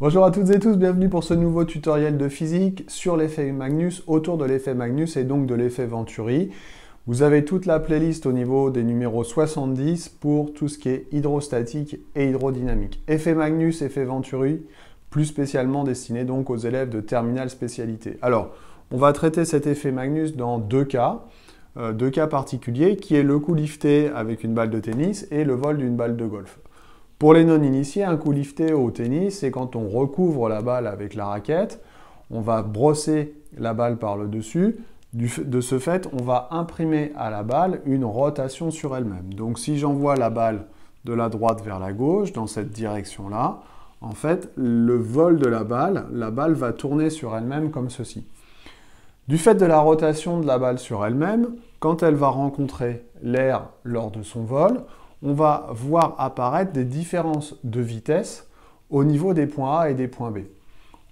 Bonjour à toutes et tous, bienvenue pour ce nouveau tutoriel de physique sur l'effet Magnus, autour de l'effet Magnus et donc de l'effet Venturi. Vous avez toute la playlist au niveau des numéros 70 pour tout ce qui est hydrostatique et hydrodynamique. Effet Magnus, effet Venturi, plus spécialement destiné donc aux élèves de terminale spécialité. Alors, on va traiter cet effet Magnus dans deux cas particuliers, qui est le coup lifté avec une balle de tennis et le vol d'une balle de golf. Pour les non-initiés, un coup lifté au tennis, c'est quand on recouvre la balle avec la raquette, on va brosser la balle par le dessus. De ce fait, on va imprimer à la balle une rotation sur elle-même. Donc si j'envoie la balle de la droite vers la gauche, dans cette direction-là, en fait, le vol de la balle va tourner sur elle-même comme ceci. Du fait de la rotation de la balle sur elle-même, quand elle va rencontrer l'air lors de son vol, on va voir apparaître des différences de vitesse au niveau des points A et des points B.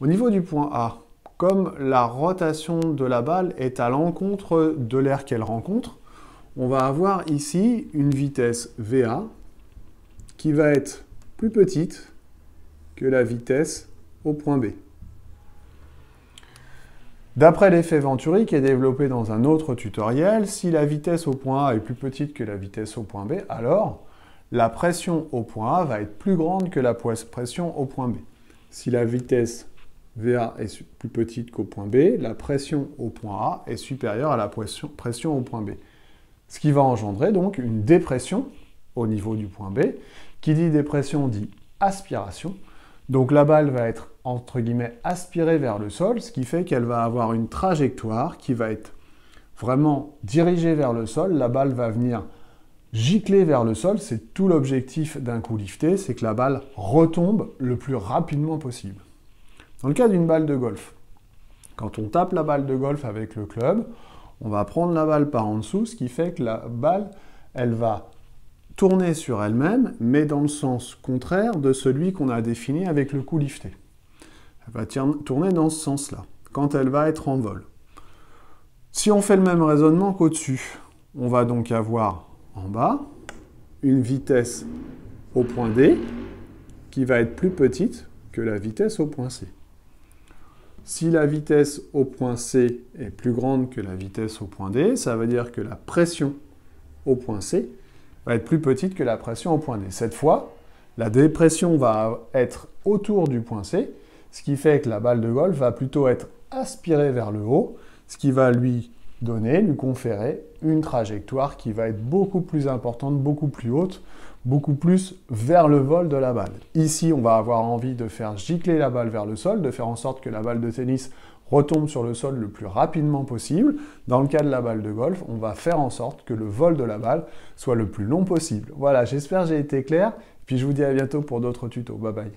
Au niveau du point A, comme la rotation de la balle est à l'encontre de l'air qu'elle rencontre, on va avoir ici une vitesse VA qui va être plus petite que la vitesse au point B. D'après l'effet Venturi qui est développé dans un autre tutoriel, si la vitesse au point A est plus petite que la vitesse au point B, alors la pression au point A va être plus grande que la pression au point B. Si la vitesse VA est plus petite qu'au point B, la pression au point A est supérieure à la pression au point B. Ce qui va engendrer donc une dépression au niveau du point B. Qui dit dépression dit aspiration. Donc la balle va être, entre guillemets, aspirée vers le sol, ce qui fait qu'elle va avoir une trajectoire qui va être vraiment dirigée vers le sol. La balle va venir gicler vers le sol. C'est tout l'objectif d'un coup lifté, c'est que la balle retombe le plus rapidement possible. Dans le cas d'une balle de golf, quand on tape la balle de golf avec le club, on va prendre la balle par en dessous, ce qui fait que la balle, elle va tourner sur elle-même, mais dans le sens contraire de celui qu'on a défini avec le coup lifté. Elle va tourner dans ce sens-là, quand elle va être en vol. Si on fait le même raisonnement qu'au-dessus, on va donc avoir en bas une vitesse au point D qui va être plus petite que la vitesse au point C. Si la vitesse au point C est plus grande que la vitesse au point D, ça veut dire que la pression au point C va être plus petite que la pression au point D. Cette fois, la dépression va être autour du point C, ce qui fait que la balle de golf va plutôt être aspirée vers le haut, ce qui va lui conférer une trajectoire qui va être beaucoup plus importante, beaucoup plus haute, beaucoup plus vers le vol de la balle. Ici, on va avoir envie de faire gicler la balle vers le sol, de faire en sorte que la balle de tennis retombe sur le sol le plus rapidement possible. Dans le cas de la balle de golf, on va faire en sorte que le vol de la balle soit le plus long possible. Voilà, j'espère que j'ai été clair. Puis je vous dis à bientôt pour d'autres tutos. Bye bye.